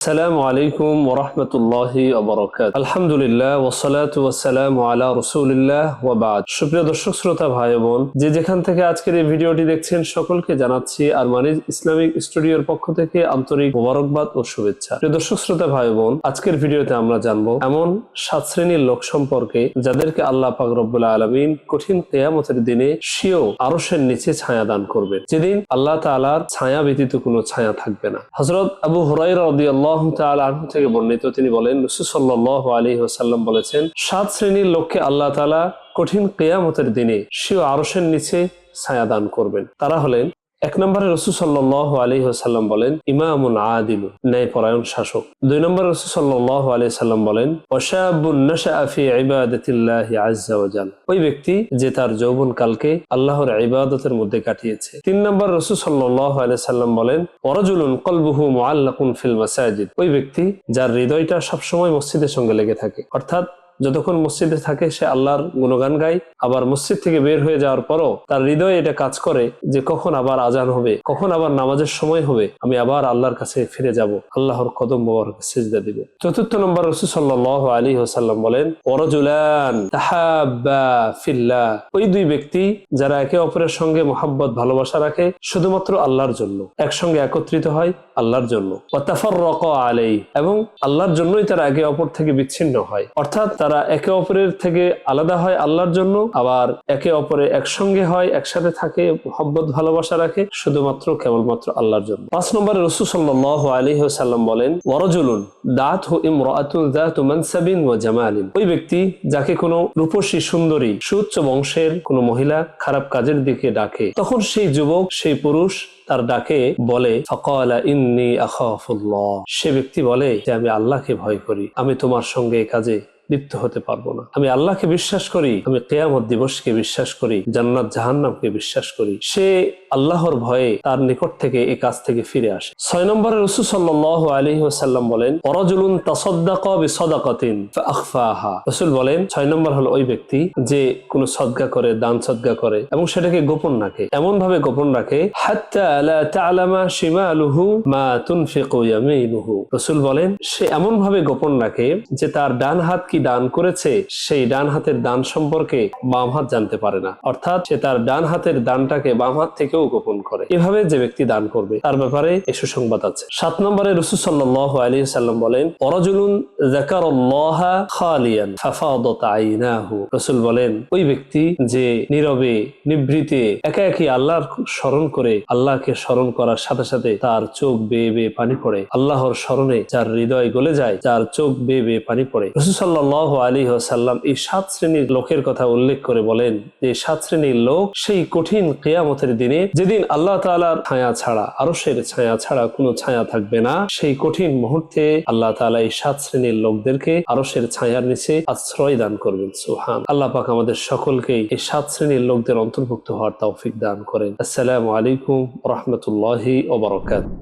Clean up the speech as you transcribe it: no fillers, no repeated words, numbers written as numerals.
আসসালামু আলাইকুম ওয়া রাহমাতুল্লাহি ওয়া বারাকাতুহু। আলহামদুলিল্লাহ ওয়াসসালাতু ওয়াসসালামু আলা রাসূলিল্লাহ ওয়া বা'দ। সুপ্রিয় দর্শক শ্রোতা ভাই ও বোন, যে যেখান থেকে আজকের এই ভিডিওটি দেখছেন সকলকে জানাচ্ছি আরমানিজ ইসলামিক স্টুডিওর পক্ষ থেকে আন্তরিক মোবারকবাদ ও শুভেচ্ছা। প্রিয় দর্শক শ্রোতা ভাই ও বোন, আজকের ভিডিওতে আমরা জানবো এমন 7 শ্রেণীর লোক সম্পর্কে যাদেরকে আল্লাহ পাক রব্বুল আলামিন কঠিন কিয়ামতের দিনে স্বীয় আরশের নিচে ছায়া দান করবেন, যেদিন আল্লাহ তাআলার ছায়া ব্যতীত কোনো ছায়া থাকবে না। হযরত আবু হুরায়রা রাদিয়াল্লাহু তাআলা আনহু থেকে বর্ণিত, তিনি বলেন রাসূল সাল্লাল্লাহু আলাইহি ওয়াসাল্লাম বলেছেন, 7 শ্রেণীর লোককে আল্লাহ তাআলা কঠিন কিয়ামতের দিনে স্বীয় আরশের নিচে ছায়া দান করবেন। তারা হলেন, 1 নম্বরে রাসূল সাল্লাল্লাহু আলাইহি ওয়াসাল্লাম বলেন ইমামুন আদিল, ন্যায়পরায়ণ শাসক। 2 নম্বরে রাসূল সাল্লাল্লাহু আলাইহি ওয়াসাল্লাম বলেন ওয়াশাবুন নাশাআ ফি ইবাদাতিল্লাহি আযজা ওয়া জাল, ওই ব্যক্তি যে তার যৌবনকালকে আল্লাহর ইবাদতের মধ্যে কাটিয়েছে। 3 নম্বর রাসূল সাল্লাল্লাহু আলাইহি ওয়াসাল্লাম বলেন ওয়ারাজুলুন কলবুহু মুআল্লাকুন ফিল মাসাজিদ, ওই ব্যক্তি যার হৃদয়টা সবসময় মসজিদের সঙ্গে লেগে থাকে, অর্থাৎ যতক্ষণ মসজিদে থাকে সে আল্লাহর গুণগান গায়, আবার মসজিদ থেকে বের হয়ে যাওয়ার পরও তার হৃদয়ে এটা কাজ করে যে কখন আবার আজান হবে, কখন আবার নামাজের সময় হবে, আমি আবার আল্লাহর কাছে ফিরে যাব, আল্লাহর কদম মোবারকে সিজদা দিব। 4 নম্বর রাসূল সাল্লাল্লাহু আলাইহি ওয়াসাল্লাম বলেন ওয়ারাজুলান তাহাব্বা ফিল্লাহ, ওই 2 ব্যক্তি যারা একে অপরের সঙ্গে মহব্বত ভালোবাসা রাখে শুধুমাত্র আল্লাহর জন্য, একসঙ্গে একত্রিত হয় আল্লাহর জন্য। ওয়া তাফাররাকা আলাইহি, এবং আল্লাহর জন্যই তারা একে অপর থেকে বিচ্ছিন্ন হয়, অর্থাৎ তারা একে অপরের থেকে আলাদা হয় আল্লাহর জন্য, আবার একে অপরে একসঙ্গে হয়, একসাথে থাকে, মহব্বত ভালোবাসা রাখে শুধুমাত্র কেবলমাত্র আল্লাহর জন্য। 5 নম্বরে রাসূল সাল্লাল্লাহু আলাইহি ওয়াসাল্লাম বলেন ওয়ারাজুলুন দাআতহু ইমরাআতুন যাতু মানসাবিন ওয়া জামালিন, ওই ব্যক্তি যাকে কোনো রূপসী সুন্দরী সুউচ্চ বংশের কোনো মহিলা খারাপ কাজের দিকে ডাকে, তখন সেই যুবক, সেই পুরুষ তার ডাকে বলে ফাকালা ইন্নী আখাফুল্লাহ, সে ব্যক্তি বলে যে আমি আল্লাহকে ভয় করি, আমি তোমার সঙ্গে এই কাজে লিপ্ত হতে পারবো না, আমি আল্লাহকে বিশ্বাস করি, আমি কিয়ামত দিবসকে বিশ্বাস করি, জান্নাত জাহান্নামকে বিশ্বাস করি। সে আল্লাহর ভয়ে তার নিকট থেকে এই কাজ থেকে ফিরে আসে। 6 নম্বরে রাসূল সাল্লাল্লাহু আলাইহি ওয়াসাল্লাম বলেন ওয়ারাজুলুন তাসাদদাকা বিসাদাকাতিন ফাআখফাহা, রাসূল বলেন 6 নম্বর হলো ওই ব্যক্তি যে কোনো সদকা করে, দান সদকা করে এবং সেটাকে গোপন রাখে, এমন ভাবে গোপন রাখে হাত্তা লা তা'লামা শিমালুহু মা তুনফিকু ইয়ামিনুহু, রাসূল বলেন সে এমন ভাবে গোপন রাখে যে তার ডান হাত কি দান করেছে সেই ডান হাতের দান সম্পর্কে বাম হাত জানতে পারে না, অর্থাৎ সে তার ডান হাতের দানটাকে বাম হাত থেকেও গোপন করে। এভাবে যে ব্যক্তি দান করবে তার ব্যাপারে এই সুসংবাদ আছে। 7 নম্বরে রাসূল সাল্লাল্লাহু আলাইহি ওয়াসাল্লাম বলেন ওয়ারাজুলুন যাকারাল্লাহা খালিয়ান ফাফাদাত আইনাহু, রাসূল বলেন ওই ব্যক্তি যে নীরবে নিভৃতে একা একই আল্লাহর স্মরণ করে, আল্লাহকে স্মরণ করার সাথে সাথে তার চোখ বেয়ে বেয়ে পানি পড়ে, আল্লাহর স্মরণে যার হৃদয় গলে যায়, যার চোখ বেয়ে বেয়ে পানি পড়ে। রাসূল সাল্লাল্লাহু আলাইহি ওয়াসাল্লাম এই 7 শ্রেণীর লোকের কথা উল্লেখ করে বলেন যে 7 শ্রেণীর লোক সেই কঠিন কিয়ামতের দিনে, যেদিন আল্লাহ তাআলার ছায়া ছাড়া, আরশের ছায়া ছাড়া কোনো ছায়া থাকবে না, সেই কঠিন মুহূর্তে আল্লাহ তাআলা এই 7 শ্রেণীর লোকদেরকে আরশের ছায়ার নিচে আশ্রয় দান করবেন। সুবহান আল্লাহ পাক আমাদের সকলকেই এই 7 শ্রেণীর লোকদের অন্তর্ভুক্ত হওয়ার তৌফিক দান করেন। আসসালামু আলাইকুম ওয়া রাহমাতুল্লাহি ওয়া বারাকাতুহু।